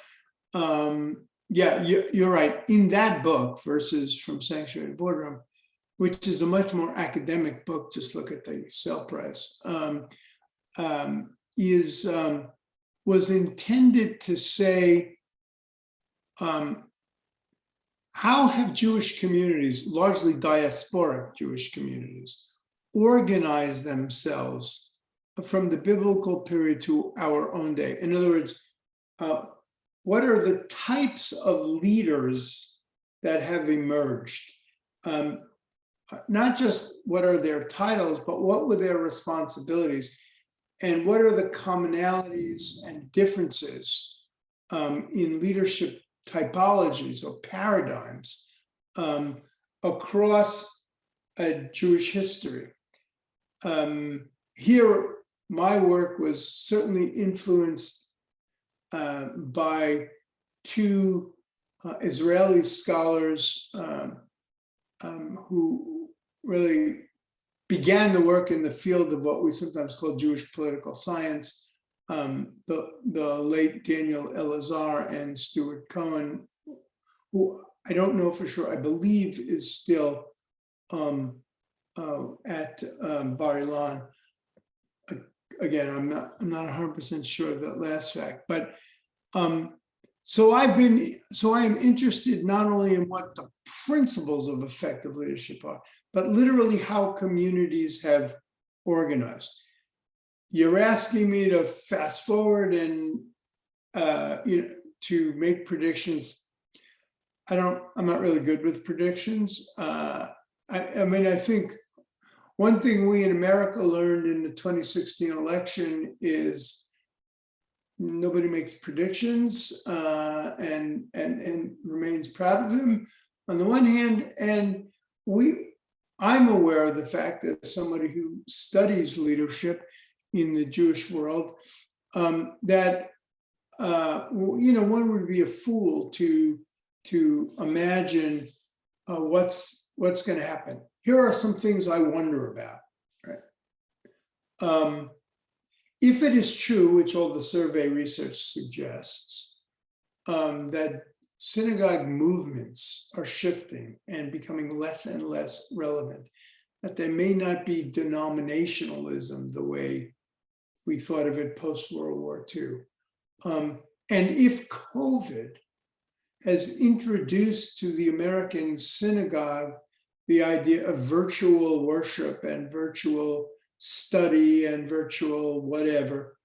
Speaker 2: yeah, you're right. In that book, versus From Sanctuary to Boardroom, which is a much more academic book, just look at the sale price, was intended to say, how have Jewish communities, largely diasporic Jewish communities, organized themselves from the biblical period to our own day? In other words, what are the types of leaders that have emerged? Not just what are their titles, but what were their responsibilities? And what are the commonalities and differences in leadership typologies or paradigms across Jewish history? Here, my work was certainly influenced by 2 Israeli scholars who really began the work in the field of what we sometimes call Jewish political science, the late Daniel Elazar and Stuart Cohen, who I don't know for sure, I believe is still at Bar Ilan. Again, I'm not 100% sure of that last fact, but so I am interested not only in what the principles of effective leadership are, but literally how communities have organized. You're asking me to fast forward and to make predictions. I'm not really good with predictions. I mean, I think one thing we in America learned in the 2016 election is nobody makes predictions and remains proud of them on the one hand, and I'm aware of the fact that somebody who studies leadership in the Jewish world, that one would be a fool to imagine what's going to happen. Here are some things I wonder about. Right. If it is true, which all the survey research suggests, that synagogue movements are shifting and becoming less and less relevant, that there may not be denominationalism the way we thought of it post-World War II. And if COVID has introduced to the American synagogue the idea of virtual worship and virtual study and virtual whatever,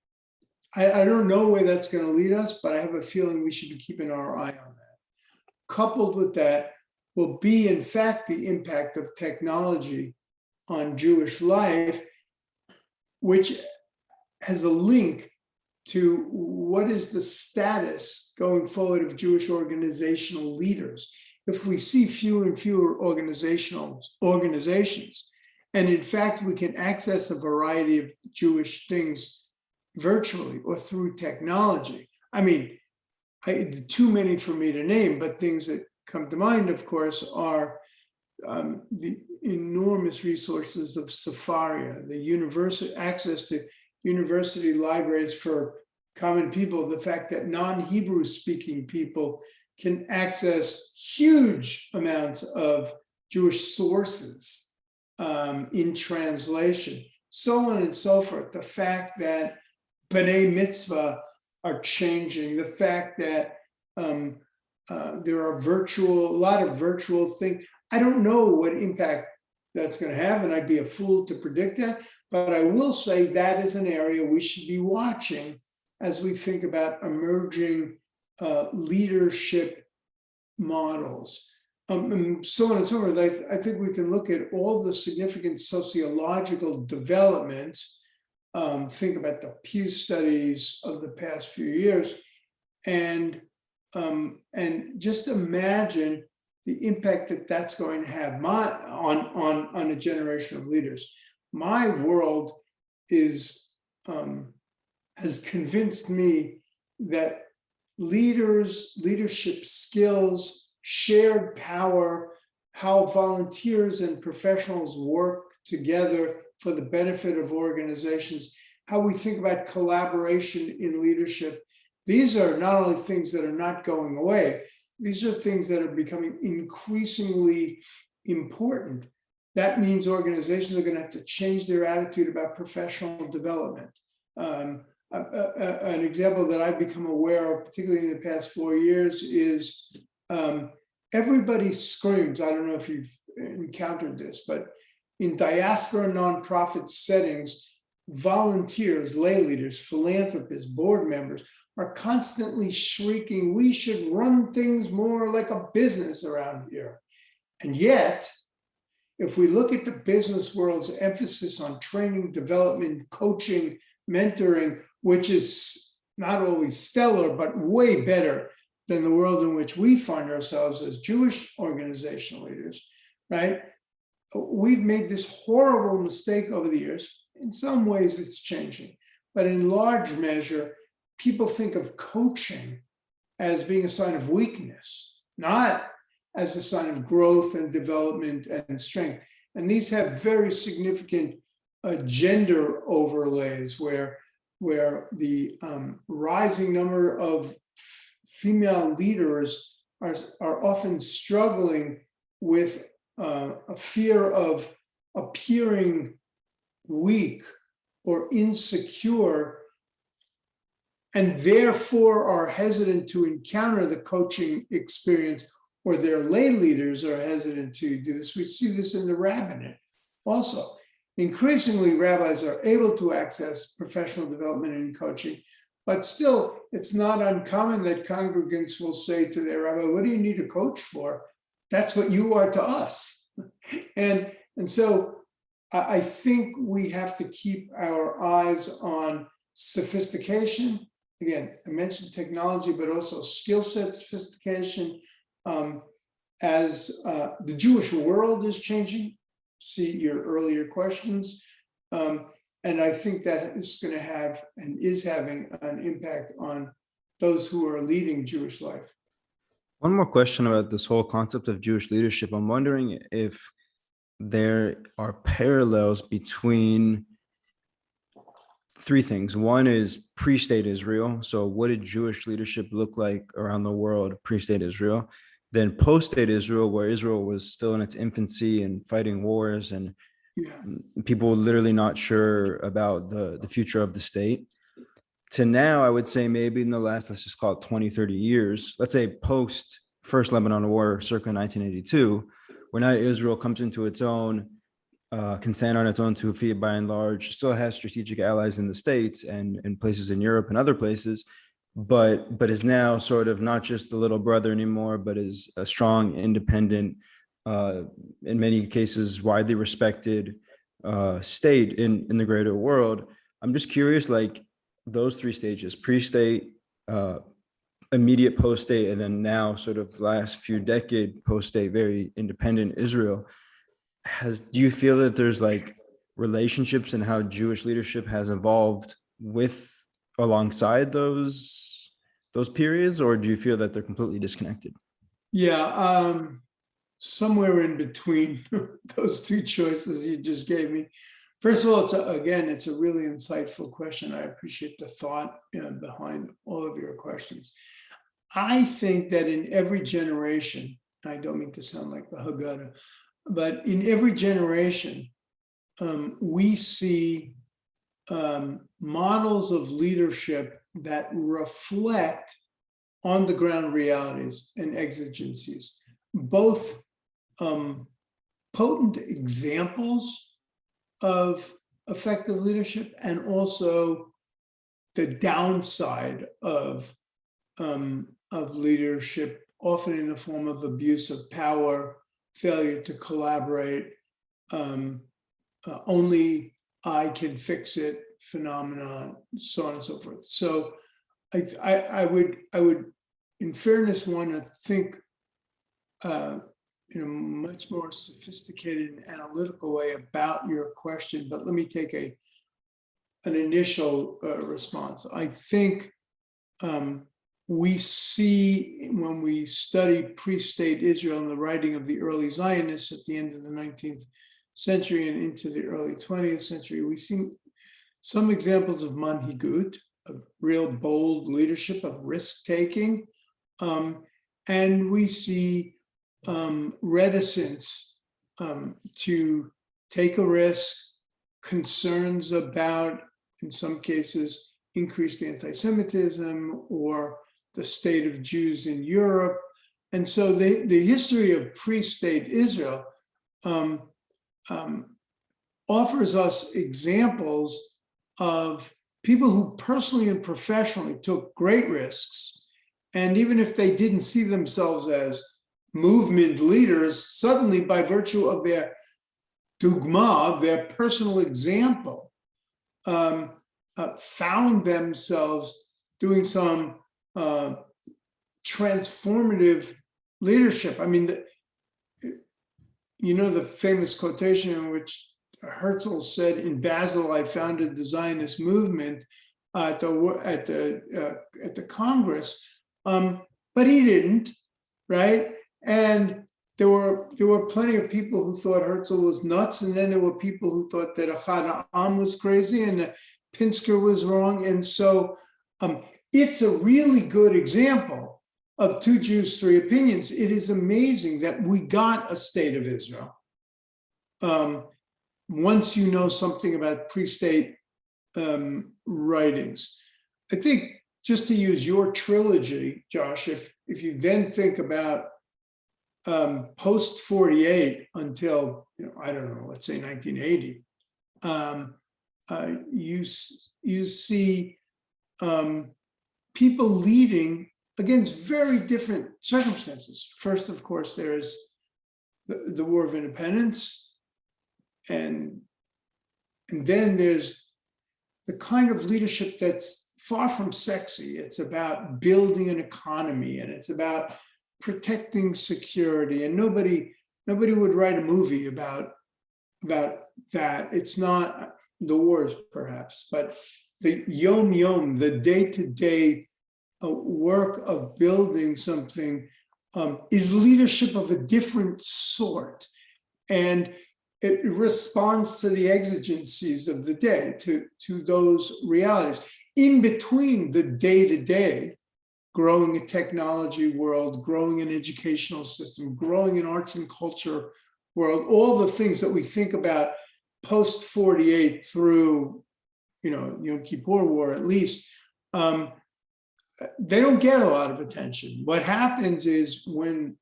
Speaker 2: I don't know where that's going to lead us, but I have a feeling we should be keeping our eye on that. Coupled with that will be, in fact, the impact of technology on Jewish life, which has a link to what is the status going forward of Jewish organizational leaders. If we see fewer and fewer organizations, and in fact, we can access a variety of Jewish things virtually or through technology. I mean, too many for me to name, but things that come to mind, of course, are the enormous resources of Sefaria, the university access to university libraries for common people, the fact that non-Hebrew speaking people can access huge amounts of Jewish sources in translation, so on and so forth. The fact that B'nai Mitzvah are changing, the fact that there are a lot of virtual things. I don't know what impact that's going to have, and I'd be a fool to predict that, but I will say that is an area we should be watching as we think about emerging leadership models. And so on and so forth. I think we can look at all the significant sociological developments think about the Pew studies of the past few years, and just imagine the impact that that's going to have on a generation of leaders. My world is has convinced me that leadership skills, shared power, how volunteers and professionals work together for the benefit of organizations, how we think about collaboration in leadership. These are not only things that are not going away, these are things that are becoming increasingly important. That means organizations are going to have to change their attitude about professional development. An example that I've become aware of, particularly in the past 4 years, is everybody screams. I don't know if you've encountered this, but in diaspora nonprofit settings, volunteers, lay leaders, philanthropists, board members are constantly shrieking, we should run things more like a business around here. And yet, if we look at the business world's emphasis on training, development, coaching, mentoring, which is not always stellar, but way better than the world in which we find ourselves as Jewish organizational leaders, right? We've made this horrible mistake over the years. In some ways, it's changing, but in large measure, people think of coaching as being a sign of weakness, not as a sign of growth and development and strength. And these have very significant gender overlays where the rising number of female leaders are often struggling with a fear of appearing weak or insecure, and therefore are hesitant to encounter the coaching experience, or their lay leaders are hesitant to do this. We see this in the rabbinate also. Increasingly, rabbis are able to access professional development and coaching, but still, it's not uncommon that congregants will say to their rabbi, what do you need a coach for? That's what you are to us. And so I think we have to keep our eyes on sophistication. Again, I mentioned technology, but also skill set sophistication. As the Jewish world is changing, see your earlier questions. And I think that is going to have and is having an impact on those who are leading Jewish life.
Speaker 1: One more question about this whole concept of Jewish leadership. I'm wondering if there are parallels between three things. One is pre-state Israel. So what did Jewish leadership look like around the world pre-state Israel? Then post-state Israel, where Israel was still in its infancy and fighting wars and people literally not sure about the future of the state. To now, I would say maybe in the last, let's just call it 20, 30 years, let's say post First Lebanon War, circa 1982, where now Israel comes into its own, can stand on its own 2 feet by and large, still has strategic allies in the States and in places in Europe and other places, but is now sort of not just the little brother anymore, but is a strong, independent, in many cases, widely respected state in the greater world. I'm just curious, like those 3 stages, pre-state, immediate post-state, and then now sort of last few decade post-state, very independent Israel. Do you feel that there's like relationships and how Jewish leadership has evolved alongside those periods, or do you feel that they're completely disconnected?
Speaker 2: Yeah, somewhere in between those 2 choices you just gave me. First of all, it's a really insightful question. I appreciate the thought behind all of your questions. I think that in every generation, I don't mean to sound like the Haggadah, but in every generation, we see models of leadership that reflect on the ground realities and exigencies, both potent examples of effective leadership and also the downside of leadership, often in the form of abuse of power, failure to collaborate, only I can fix it, phenomenon, so on and so forth. So I would, in fairness, want to think in a much more sophisticated and analytical way about your question, but let me take an initial response. I think we see, when we study pre-state Israel and the writing of the early Zionists at the end of the 19th century and into the early 20th century, we see some examples of manhigut, of real bold leadership, of risk-taking, and we see reticence to take a risk, concerns about, in some cases, increased anti-Semitism or the state of Jews in Europe. And so the history of pre-state Israel offers us examples of people who personally and professionally took great risks. And even if they didn't see themselves as movement leaders, suddenly by virtue of their dogma, their personal example, found themselves doing some transformative leadership. I mean, you know, the famous quotation in which Herzl said, "In Basel, I founded the Zionist movement at the Congress," but he didn't, right? And there were plenty of people who thought Herzl was nuts, and then there were people who thought that Ahad Ha'am was crazy and that Pinsker was wrong. And so it's a really good example of two Jews, three opinions. It is amazing that we got a state of Israel. Once you know something about pre-state writings. I think, just to use your trilogy, Josh, if you then think about post 48 until, I don't know, let's say 1980, you see people leading against very different circumstances. First, of course, there's the War of Independence, and then there's the kind of leadership that's far from sexy. It's about building an economy, and it's about protecting security. And nobody would write a movie about that. It's not the wars, perhaps, but the yom-yom, the day-to-day work of building something is leadership of a different sort. And it responds to the exigencies of the day, to those realities. In between the day-to-day, growing a technology world, growing an educational system, growing an arts and culture world, all the things that we think about post 48 through, Yom Kippur War at least, they don't get a lot of attention. What happens is when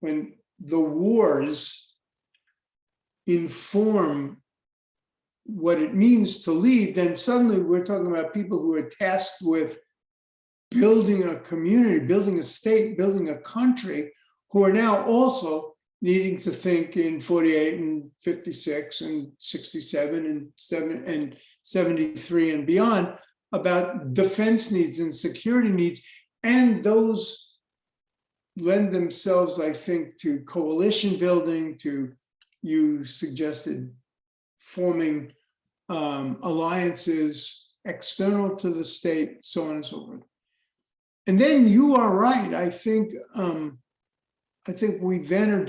Speaker 2: the wars inform what it means to lead, then suddenly we're talking about people who are tasked with building a community, building a state, building a country, who are now also needing to think in 48 and 56 and 67 and 73 and beyond about defense needs and security needs. And those lend themselves, I think, to coalition building, to, you suggested, forming alliances external to the state, so on and so forth. And then you are right. I think we then are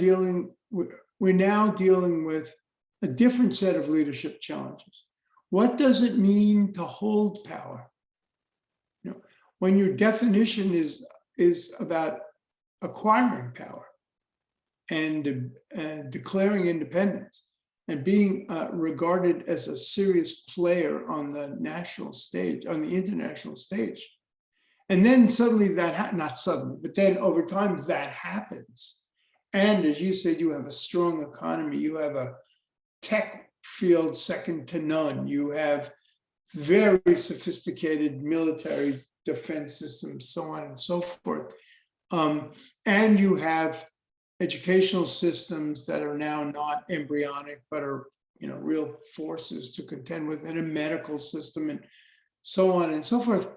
Speaker 2: we're now dealing with a different set of leadership challenges. What does it mean to hold power? When your definition is about acquiring power and declaring independence and being regarded as a serious player on the national stage, on the international stage. And then suddenly not suddenly, but then over time that happens. And as you said, you have a strong economy, you have a tech field second to none, you have very sophisticated military defense systems, so on and so forth. And you have educational systems that are now not embryonic, but are real forces to contend with, in a medical system and so on and so forth.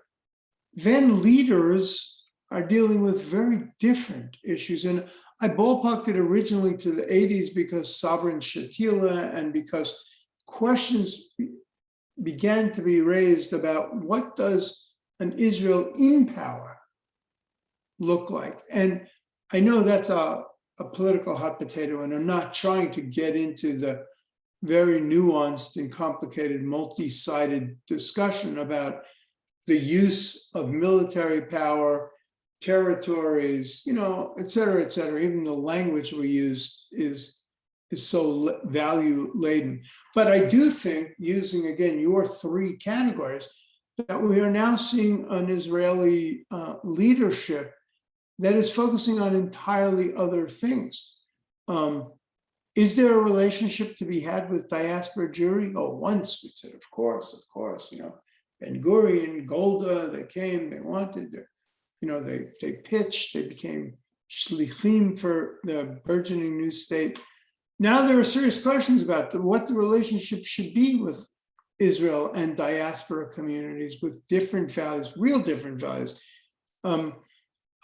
Speaker 2: Then leaders are dealing with very different issues. And I ballparked it originally to the 80s because sovereign Shatila and because questions began to be raised about what does an Israel in power look like. And I know that's a political hot potato, and I'm not trying to get into the very nuanced and complicated multi-sided discussion about the use of military power, territories, et cetera, et cetera. Even the language we use is so value laden. But I do think, using again your three categories, that we are now seeing an Israeli leadership that is focusing on entirely other things. Is there a relationship to be had with diaspora Jewry? Oh, once we said, of course, Ben Gurion, Golda, they came, they wanted, they pitched, they became shlichim for the burgeoning new state. Now there are serious questions about what the relationship should be with Israel and diaspora communities with different values, real different values.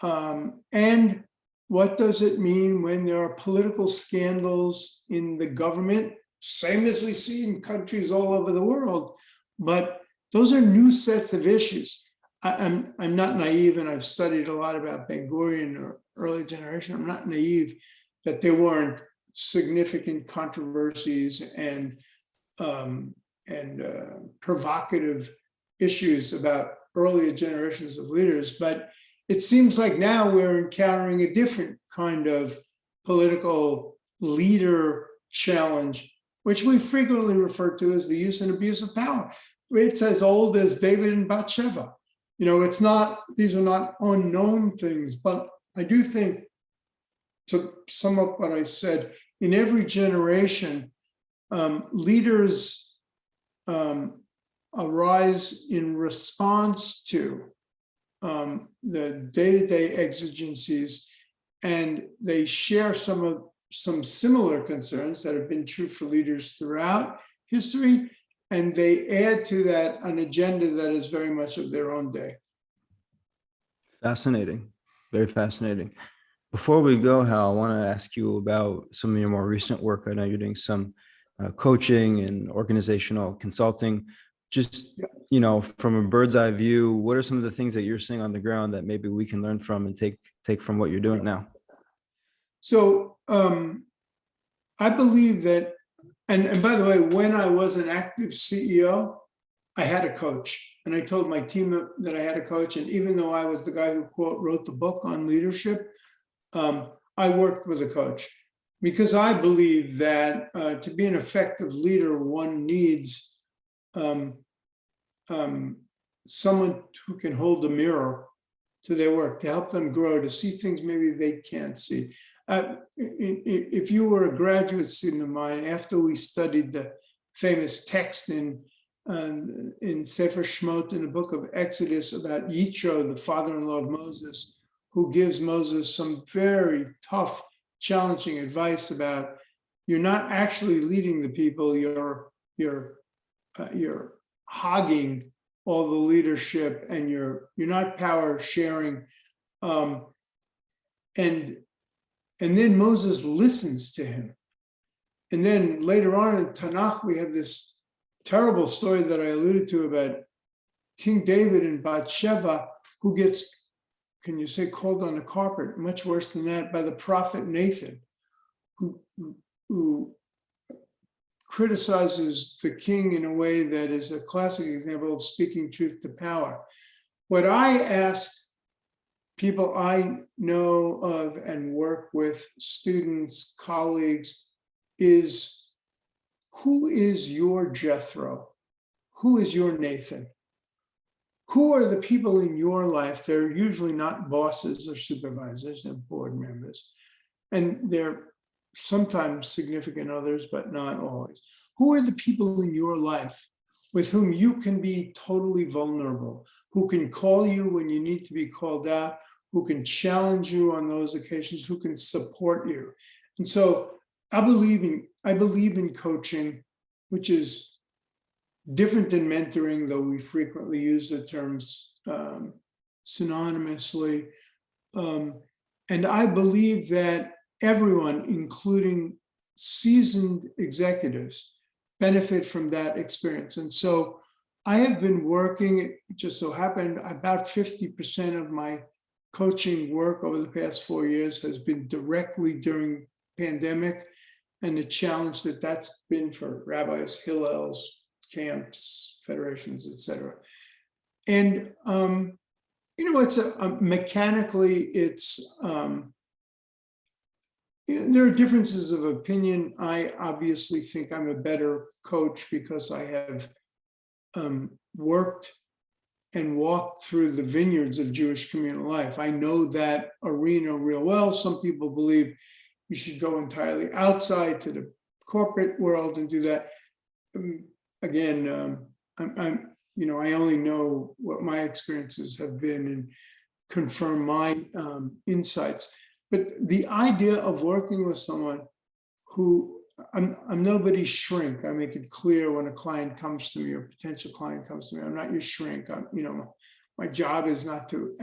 Speaker 2: And what does it mean when there are political scandals in the government, same as we see in countries all over the world? But those are new sets of issues. I'm not naive, and I've studied a lot about Ben Gurion or early generation. I'm not naive that there weren't significant controversies and provocative issues about earlier generations of leaders. But it seems like now we're encountering a different kind of political leader challenge, which we frequently refer to as the use and abuse of power. It's as old as David and Bathsheba. It's not, these are not unknown things, but I do think, to sum up what I said, in every generation, leaders arise in response to the day-to-day exigencies, and they share some similar concerns that have been true for leaders throughout history, and they add to that an agenda that is very much of their own day.
Speaker 1: Fascinating, very fascinating. Before we go, Hal, I want to ask you about some of your more recent work. I know you're doing some coaching and organizational consulting. Just, from a bird's eye view, what are some of the things that you're seeing on the ground that maybe we can learn from and take from what you're doing now?
Speaker 2: So I believe that, and by the way, when I was an active CEO, I had a coach, and I told my team that I had a coach. And even though I was the guy who, quote, wrote the book on leadership, I worked with a coach, because I believe that to be an effective leader, one needs someone who can hold a mirror to their work, to help them grow, to see things maybe they can't see. If you were a graduate student of mine, after we studied the famous text in Sefer Shemot, in the book of Exodus, about Yitro, the father-in-law of Moses, who gives Moses some very tough, challenging advice about, you're not actually leading the people, you're hogging all the leadership, and you're not power sharing. And then Moses listens to him. And then later on in Tanakh, we have this terrible story that I alluded to about King David and Bathsheba, who gets, can you say, called on the carpet, much worse than that, by the prophet Nathan, who criticizes the king in a way that is a classic example of speaking truth to power. What I ask people I know of and work with, students, colleagues, is, who is your Jethro? Who is your Nathan? Who are the people in your life? They're usually not bosses or supervisors, they're board members. And they're sometimes significant others, but not always. Who are the people in your life with whom you can be totally vulnerable, who can call you when you need to be called out, who can challenge you on those occasions, who can support you? And so I believe in coaching. which is different than mentoring, though we frequently use the terms synonymously. And I believe that everyone, including seasoned executives, benefit from that experience. And so I have been working, it just so happened, about 50% of my coaching work over the past 4 years has been directly during pandemic, and the challenge that that's been for rabbis, hillels, camps, federations, et cetera. And, it's mechanically, it's, there are differences of opinion. I obviously think I'm a better coach because I have worked and walked through the vineyards of Jewish communal life. I know that arena real well. Some people believe you should go entirely outside to the corporate world and do that. Again, I only know what my experiences have been and confirm my insights. But the idea of working with someone who, I'm nobody's shrink. I make it clear when a client comes to me or potential client comes to me, I'm not your shrink. My job is not to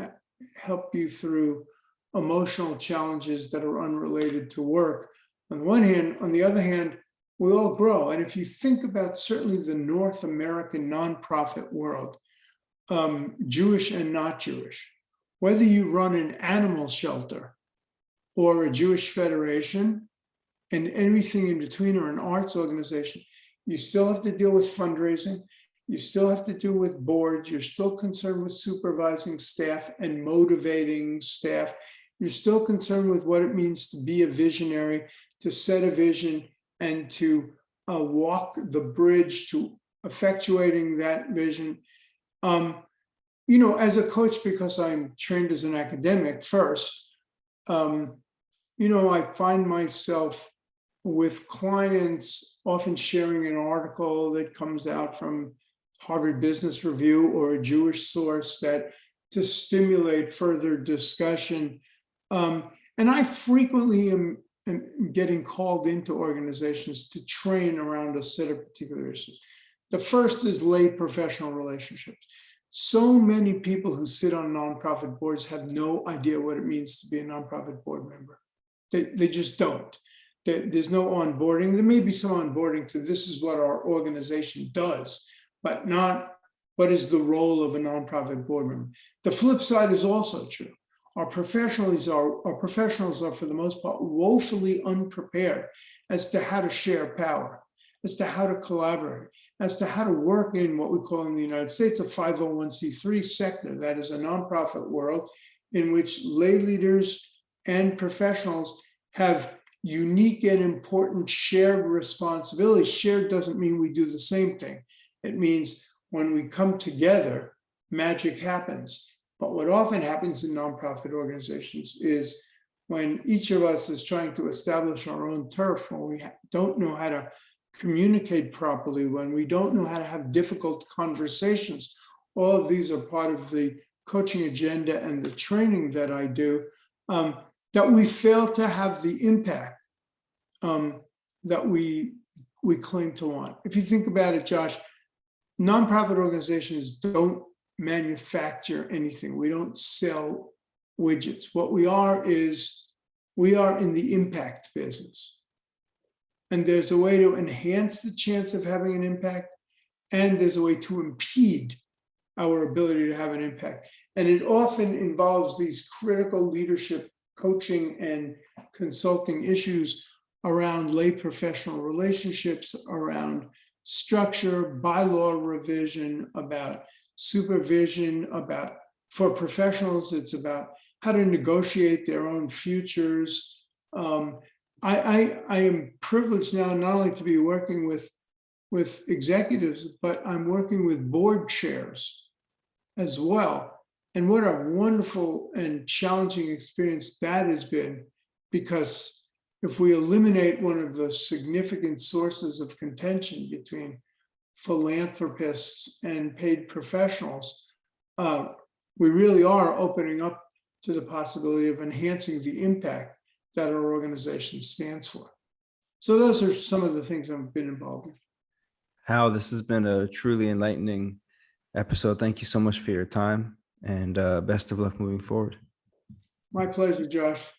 Speaker 2: help you through emotional challenges that are unrelated to work. On the one hand, on the other hand, we all grow. And if you think about certainly the North American nonprofit world, Jewish and not Jewish, whether you run an animal shelter or a Jewish federation and anything in between, or an arts organization, you still have to deal with fundraising. You still have to deal with boards. You're still concerned with supervising staff and motivating staff. You're still concerned with what it means to be a visionary, to set a vision, and to walk the bridge to effectuating that vision. As a coach, because I'm trained as an academic first, I find myself with clients often sharing an article that comes out from Harvard Business Review or a Jewish source that to stimulate further discussion. And I frequently am getting called into organizations to train around a set of particular issues. The first is lay professional relationships. So many people who sit on nonprofit boards have no idea what it means to be a nonprofit board member. They just don't. There's no onboarding. There may be some onboarding to this is what our organization does, but not what is the role of a nonprofit board member. The flip side is also true. Our professionals are, for the most part, woefully unprepared as to how to share power, as to how to collaborate, as to how to work in what we call in the United States a 501c3 sector, that is a nonprofit world in which lay leaders and professionals have unique and important shared responsibilities. Shared doesn't mean we do the same thing. It means when we come together, magic happens. But what often happens in nonprofit organizations is when each of us is trying to establish our own turf, when we don't know how to communicate properly, when we don't know how to have difficult conversations, all of these are part of the coaching agenda and the training that I do, that we fail to have the impact that we claim to want. If you think about it, Josh, nonprofit organizations don't manufacture anything. We don't sell widgets. What we are is we are in the impact business. And there's a way to enhance the chance of having an impact, and there's a way to impede our ability to have an impact. And it often involves these critical leadership coaching and consulting issues around lay professional relationships, around structure, bylaw revision, about supervision, about, for professionals, it's about how to negotiate their own futures. I am privileged now not only to be working with executives, but I'm working with board chairs as well. And what a wonderful and challenging experience that has been, because if we eliminate one of the significant sources of contention between philanthropists and paid professionals, we really are opening up to the possibility of enhancing the impact that our organization stands for. So those are some of the things I've been involved in.
Speaker 1: Hal, this has been a truly enlightening episode. Thank you so much for your time, and best of luck moving forward.
Speaker 2: My pleasure, Josh.